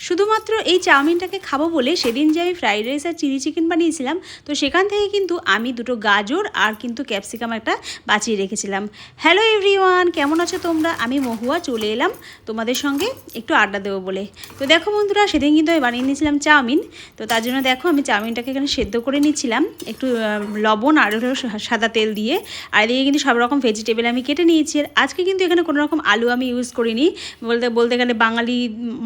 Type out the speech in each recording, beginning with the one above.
শুধুমাত্র এই চাউমিনটাকে খাবো বলে সেদিন যে আমি ফ্রাইড রাইস আর চিলি চিকেন বানিয়েছিলাম, তো সেখান থেকে কিন্তু আমি দুটো গাজর আর কিন্তু ক্যাপসিকাম একটা বাঁচিয়ে রেখেছিলাম। হ্যালো এভরিওয়ান, কেমন আছো তোমরা? আমি মহুয়া চলে এলাম তোমাদের সঙ্গে একটু আড্ডা দেবো বলে। তো দেখো বন্ধুরা, সেদিন কিন্তু আমি বানিয়ে নিয়েছিলাম চাউমিন। তো তার জন্য দেখো আমি চাউমিনটাকে এখানে সেদ্ধ করে নিচ্ছিলাম একটু লবণ আর সাদা তেল দিয়ে। আর এদিকে কিন্তু সব রকম ভেজিটেবল আমি কেটে নিয়েছি। আর আজকে কিন্তু এখানে কোনো রকম আলু আমি ইউজ করিনি, বলতে গেলে বাঙালি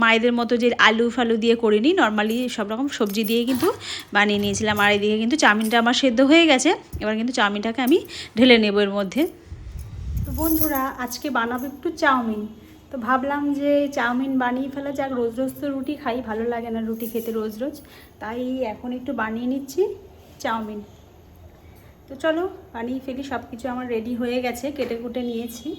মায়েদের মতো যে আলু ফালু দিয়ে করিনি, নর্মালি সব রকম সবজি দিয়ে কিন্তু বানিয়ে নিয়েছিলাম। আর এদিকে কিন্তু চাউমিনটা আমার সেদ্ধ হয়ে গেছে, এবার কিন্তু চাউমিনটাকে আমি ঢেলে নেব এর মধ্যে। তো বন্ধুরা, আজকে বানাবো একটু চাউমিন। তো ভাবলাম যে চাউমিন বানিয়ে ফেলা যাক, রোজ রোজ তো রুটি খাই, ভালো লাগে না রুটি খেতে রোজ রোজ, তাই এখন একটু বানিয়ে নিচ্ছি চাউমিন। তো চলো বানিয়ে ফেলি। সব কিছু আমার রেডি হয়ে গেছে, কেটে কুটে নিয়েছি।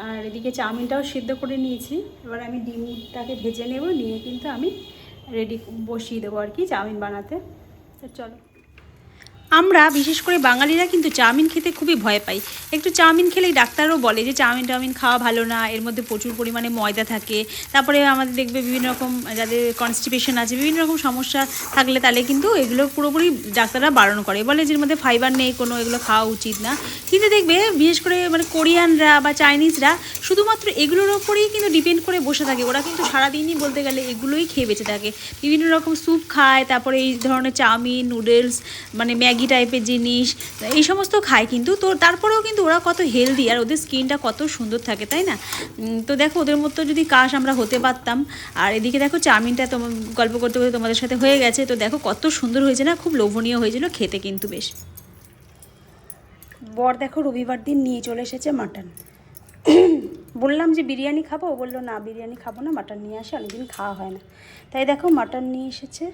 আর এদিকে চাউমিনটাও সিদ্ধ করে নিয়েছি। এবার আমি ডিমটাকে ভেজে নেব, নিয়ে কিন্তু আমি রেডি বসিয়ে দেবো আর কি চাউমিন বানাতে। তো চলো। আমরা বিশেষ করে বাঙালিরা কিন্তু চাউমিন খেতে খুবই ভয় পাই। একটু চাউমিন খেলেই ডাক্তারও বলে যে চাউমিন খাওয়া ভালো না, এর মধ্যে প্রচুর পরিমাণে ময়দা থাকে। তারপরে আমাদের দেখবে বিভিন্ন রকম যাদের কনস্টিপেশন আছে, বিভিন্ন রকম সমস্যা থাকলে তাহলে কিন্তু এগুলো পুরোপুরি ডাক্তাররা বারণ করে, বলে যে এর মধ্যে ফাইবার নেই কোনো, এগুলো খাওয়া উচিত না। কিন্তু দেখবে বিশেষ করে কোরিয়ানরা বা চাইনিজরা শুধুমাত্র এগুলোর ওপরেই কিন্তু ডিপেন্ড করে বসে থাকে। ওরা কিন্তু সারাদিনই বলতে গেলে এগুলোই খেয়ে বেঁচে থাকে। বিভিন্ন রকম স্যুপ খায়, তারপরে এই ধরনের চাউমিন, নুডলস, ম্যাগি টাইপের জিনিস, এই সমস্ত খায়। কিন্তু তো তারপরেও কিন্তু ওরা কত হেলদি, আর ওদের স্কিনটা কত সুন্দর থাকে, তাই না? তো দেখো ওদের মতো যদি কাশ আমরা হতে পারতাম। আর এদিকে দেখো চাউমিনটা গল্প করতে করতে তোমাদের সাথে হয়ে গেছে। তো দেখো কত সুন্দর হয়েছে না, খুব লোভনীয় হয়েছিল খেতে কিন্তু বেশ। বর দেখো রবিবার দিন নিয়ে চলে এসেছে মাটন। বললাম যে বিরিয়ানি খাবো, ও বললো না বিরিয়ানি খাবো না, মাটন নিয়ে আসে, অনেকদিন খাওয়া হয় না। তাই দেখো মাটন নিয়ে এসেছে।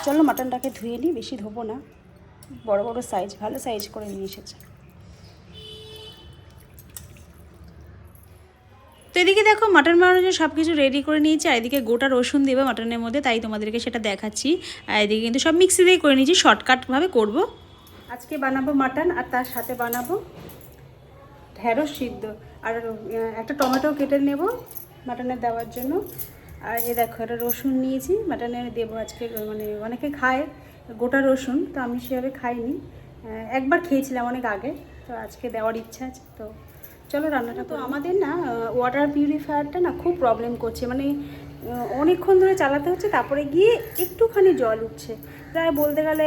চলো মাটনটাকে ধুয়ে নিই, বেশি ধোবো না, বড় বড় সাইজ, ভালো সাইজ করে নিয়ে এসেছে। তো এদিকে দেখো মাটন বানানোর জন্য সব কিছু রেডি করে নিয়েছি। আর এদিকে গোটা রসুন দেবে মাটনের মধ্যে, তাই তোমাদেরকে সেটা দেখাচ্ছি। আর এদিকে কিন্তু সব মিক্সি দিয়ে করে নিয়েছি, শর্টকাটভাবে করব। আজকে বানাবো মাটন, আর তার সাথে বানাবো ঢেঁড়স সিদ্ধ। আর একটা টমেটো কেটে নেব মাটনে দেওয়ার জন্য। আর এই দেখো একটা রসুন নিয়েছি, মাটনে দেবো আজকে। অনেকে খায় গোটা রসুন, তো আমি সেভাবে খাইনি, একবার খেয়েছিলাম অনেক আগে, তো আজকে দেওয়ার ইচ্ছা আছে। তো চলো রান্নাটা। তো আমাদের না ওয়াটার পিউরিফায়ারটা না খুব প্রবলেম করছে, অনেকক্ষণ ধরে চালাতে হচ্ছে, তারপরে গিয়ে একটুখানি জল উঠছে। প্রায় বলতে গেলে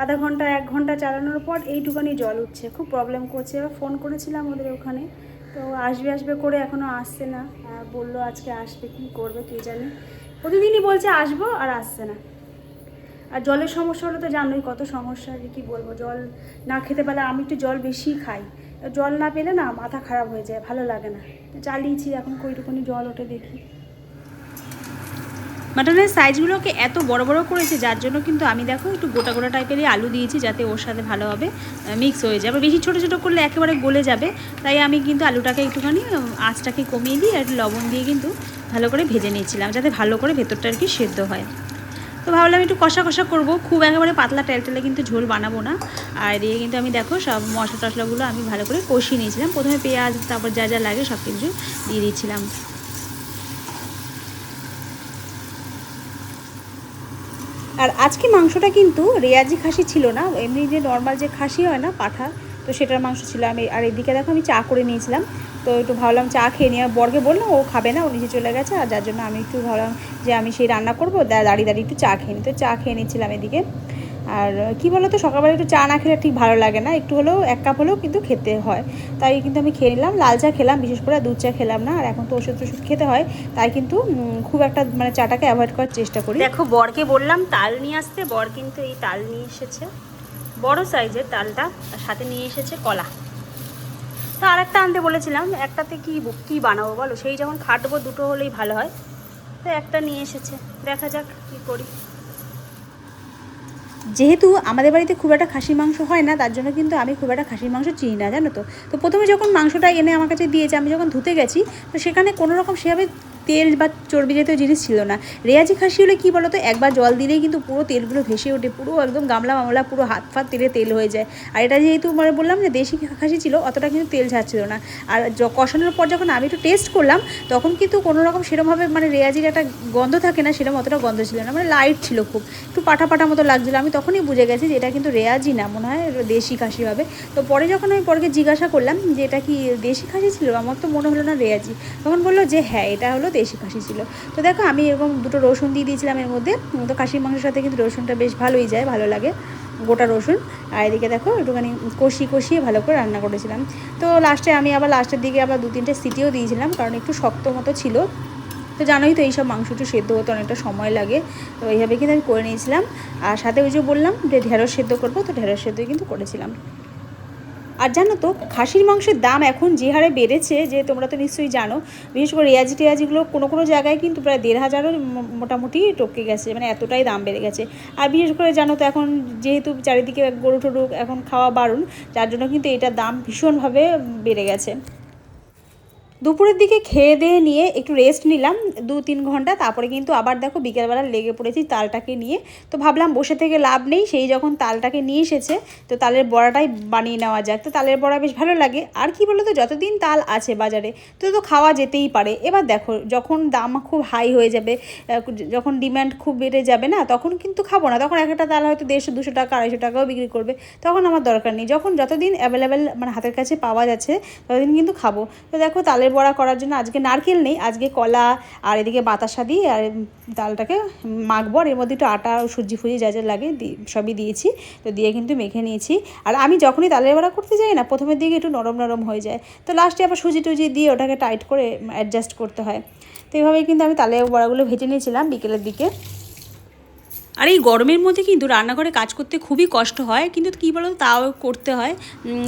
আধা ঘন্টা 1 ঘন্টা চালানোর পর এইটুখানি জল উঠছে, খুব প্রবলেম করছে। এবার ফোন করেছিলাম ওদের ওখানে, তো আসবে করে এখনও আসছে না। বললো আজকে আসবে, কী করবে কে জানে। প্রতিদিনই বলছে আসবো আর আসছে না। আর জলের সমস্যা হলে তো জানোই কত সমস্যা, যে কী বলবো, জল না খেতে পারলে, আমি একটু জল বেশি খাই, জল না পেলে না মাথা খারাপ হয়ে যায়, ভালো লাগে না। চালিয়েছি, এখন কইটুকুনি জল ওঠে দেখি। মাটনের সাইজগুলোকে এত বড় বড় করেছে, যার জন্য কিন্তু আমি দেখো একটু গোটা গোটা টাইপেরই আলু দিয়েছি, যাতে ওর সাথে ভালোভাবে মিক্স হয়ে যাবে। বেশি ছোটো ছোটো করলে একেবারে গলে যাবে, তাই আমি কিন্তু আলুটাকে একটুখানি আঁচটাকে কমিয়ে দিয়ে একটু লবণ দিয়ে কিন্তু ভালো করে ভেজে নিয়েছিলাম, যাতে ভালো করে ভেতরটা আর কি সেদ্ধ হয়। তো ভাবলাম একটু কষা কষা করবো, খুব একেবারে পাতলা টেলটেলে কিন্তু ঝোল বানাবো না। আর এদিকে কিন্তু আমি দেখো সব মশলা টশলাগুলো আমি ভালো করে কষিয়ে নিয়েছিলাম। প্রথমে পেঁয়াজ, তারপর যা যা লাগে সব কিছু দিয়ে দিয়েছিলাম। আর আজকে মাংসটা কিন্তু রেয়াজি খাসি ছিল না, এমনি যে নর্মাল যে খাসি হয় না পাঠা, তো সেটার মাংস ছিল। আমি আর এদিকে দেখো আমি চা করে নিয়েছিলাম, তো একটু ভাবলাম চা খেয়ে নিয়ে, বরকে বললাম ও খাবে না, ও নিচে চলে গেছে। আর যার জন্য আমি একটু ভাবলাম যে আমি সেই রান্না করবো, দাঁড়িয়ে দাঁড়িয়ে একটু চা খেয়ে নিই। তো চা খেয়ে নিচ্ছিলাম এদিকে। আর কি বলো তো, সকালবেলা একটু চা না খেলে ঠিক ভালো লাগে না, একটু হলেও 1 কাপ হলেও কিন্তু খেতে হয়। তাই কিন্তু আমি খেয়ে নিলাম, লাল চা খেলাম বিশেষ করে, দুধ চা খেলাম না। আর এখন তো ওষুধ খেতে হয়, তাই কিন্তু খুব একটা চাটাকে অ্যাভয়েড করার চেষ্টা করি। দেখো বরকে বললাম তাল নিয়ে আসতে, বর কিন্তু এই তাল নিয়ে এসেছে, বড় সাইজের তালটা, আর সাথে নিয়ে এসেছে কলা। তো আর একটা আনতে বলেছিলাম, একটাতে কি বানাবো বলো, সেই যখন খাটবো দুটো হলেই ভালো হয়, তো একটা নিয়ে এসেছে, দেখা যাক কি করি। যেহেতু আমাদের বাড়িতে খুব একটা খাসির মাংস হয় না, তার জন্য কিন্তু আমি খুব একটা খাসির মাংস চিনি না, জানো তো। তো প্রথমে যখন মাংসটা এনে আমার কাছে দিয়েছে, আমি যখন ধুতে গেছি, তো সেখানে কোনো রকম সেভাবে তেল বা চর্বি জাতীয় জিনিস ছিল না। রেয়াজি খাসি হলে কী বলো তো, একবার জল দিলেই কিন্তু পুরো তেলগুলো ভেসে ওঠে, পুরো একদম গামলা মামলা পুরো হাত ফাত তেল হয়ে যায়। আর এটা যেহেতু মানে বললাম যে দেশি খাসি ছিল, অতটা কিন্তু তেল ছাড়ছিল না। আর কষানোর পর যখন আমি একটু টেস্ট করলাম তখন কিন্তু কোনো রকম সেরকমভাবে মানে রেয়াজির একটা গন্ধ থাকে না, সেরকম অতটা গন্ধ ছিল না, মানে লাইট ছিল, খুব একটু পাটা পাটা মতো লাগছিলো। আমি তখনই বুঝে গেছি যে এটা কিন্তু রেয়াজি না, মনে হয় দেশি খাসি হবে। তো পরে যখন আমি পরকে জিজ্ঞাসা করলাম যে এটা কি দেশি খাসি ছিল, আমার তো মনে হলো না রেয়াজি, তখন বললো যে হ্যাঁ এটা হলো দেশি খাসি ছিল। তো দেখো আমি এরকম দুটো রসুন দিয়ে দিয়েছিলাম এর মধ্যে। তো খাসির মাংসের সাথে কিন্তু রসুনটা বেশ ভালোই যায়, ভালো লাগে গোটা রসুন। আর এদিকে দেখো একটুখানি কষিয়ে ভালো করে রান্না করেছিলাম। তো লাস্টে আমি আবার লাস্টের দিকে আবার 2-3টে সিটিও দিয়েছিলাম, কারণ একটু শক্ত মতো ছিল। তো জানোই তো এইসব মাংস একটু সেদ্ধ হতে অনেকটা সময় লাগে, তো এইভাবে কিন্তু আমি করে নিয়েছিলাম। আর সাথে ওই যে বললাম যে ঢেঁড়স সেদ্ধ করবো, তো ঢেঁড়স সেদ্ধই কিন্তু করেছিলাম। আর জানো তো খাসির মাংসের দাম এখন যে হারে বেড়েছে, যে তোমরা তো নিশ্চয়ই জানো, বিশেষ করে রেয়াজিগুলো কোনো জায়গায় কিন্তু প্রায় 1,500-ও মোটামুটি টপকে গেছে, মানে এতটাই দাম বেড়ে গেছে। আর বিশেষ করে জানো তো এখন যেহেতু চারিদিকে গরু টরু এখন খাওয়া বারণ, যার জন্য কিন্তু এটার দাম ভীষণভাবে বেড়ে গেছে। দুপুরের দিকে খেয়ে দিয়ে নিয়ে একটু রেস্ট নিলাম 2-3 ঘন্টা, তারপরে কিন্তু আবার দেখো বিকেলবেলা লেগে পড়েছি তালটাকে নিয়ে। তো ভাবলাম বসে থেকে লাভ নেই, সেই যখন তালটাকে নিয়ে এসেছে তো তালের বড়াটাই বানিয়ে নেওয়া যাক। তো তালের বড়া বেশ ভালো লাগে, আর কি বলো তো, যতদিন তাল আছে বাজারে তো খাওয়া যেতেই পারে। এবার দেখো যখন দাম খুব হাই হয়ে যাবে, যখন ডিম্যান্ড খুব বেড়ে যাবে না, তখন কিন্তু খাবো না, তখন একটা তাল হয়তো 150-200 টাকা 250 টাকাও বিক্রি করবে, তখন আমার দরকার নেই। যতদিন অ্যাভেলেবেল মানে হাতের কাছে পাওয়া যাচ্ছে ততদিন কিন্তু খাবো। তো দেখো তালের বড়া করার জন্য আজকে নারকেল নেই, আজকে কলা আর এদিকে বাতাসা দিয়ে আর তালটাকে মাখবো, আর এর মধ্যে একটু আটা ও সুজি ফুজি যা যা লাগে সবই দিয়েছি। তো দিয়ে কিন্তু মেখে নিয়েছি। আর আমি যখনই তালের বড়া করতে যাই না, প্রথমের দিকে একটু নরম নরম হয়ে যায়, তো লাস্টে আবার সুজি টুজি দিয়ে ওটাকে টাইট করে অ্যাডজাস্ট করতে হয়। তো এইভাবেই কিন্তু আমি তালের বড়াগুলো ভেজে নিয়েছিলাম বিকেলের দিকে। আর এই গরমের মধ্যে কিন্তু রান্নাঘরে কাজ করতে খুবই কষ্ট হয়, কিন্তু কী বলো তাও করতে হয়,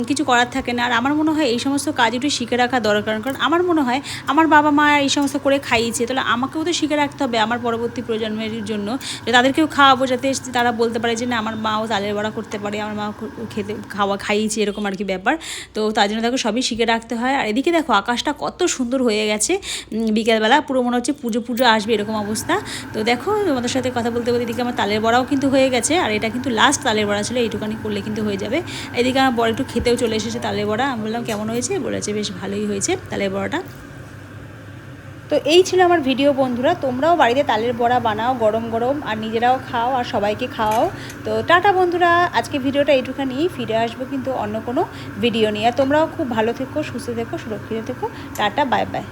কিছু করার থাকে না। আর আমার মনে হয় এই সমস্ত কাজ একটু শিখে রাখা দরকার, কারণ আমার মনে হয় আমার বাবা মা এই সমস্ত করে খাইয়েছে, তাহলে আমাকেও তো শিখে রাখতে হবে আমার পরবর্তী প্রজন্মের জন্য, যে তাদেরকেও খাওয়াবো, যাতে তারা বলতে পারে যে না আমার মাও তালের বড়া করতে পারে, আমার মা খাইয়েছে, এরকম আর কি ব্যাপার। তো তার জন্য দেখো সবই শিখে রাখতে হয়। আর এদিকে দেখো আকাশটা কত সুন্দর হয়ে গেছে বিকেলবেলা, পুরো মনে হচ্ছে পুজো আসবে এরকম অবস্থা। তো দেখো তোমাদের সাথে কথা বলতে বলতে এদিকে আমার তালের বড়াও কিন্তু হয়ে গেছে, আর এটা কিন্তু লাস্ট তালের বড়া ছিল, এইটুখানি করলে কিন্তু হয়ে যাবে। এদিকে আমার বড় একটু খেতেও চলে এসেছে তালের বড়া, আমি বললাম কেমন হয়েছে, বলেছে বেশ ভালোই হয়েছে তালের বড়াটা। তো এই ছিল আমার ভিডিও বন্ধুরা, তোমরাও বাড়িতে তালের বড়া বানাও গরম গরম, আর নিজেরাও খাও আর সবাইকে খাওয়াও। তো টাটা বন্ধুরা, আজকে ভিডিওটা এইটুখানি, ফিরে আসবো কিন্তু অন্য কোনো ভিডিও নিয়ে। আর তোমরাও খুব ভালো থেকো, সুস্থ থেকো, সুরক্ষিত থেকো। Tata, bye bye.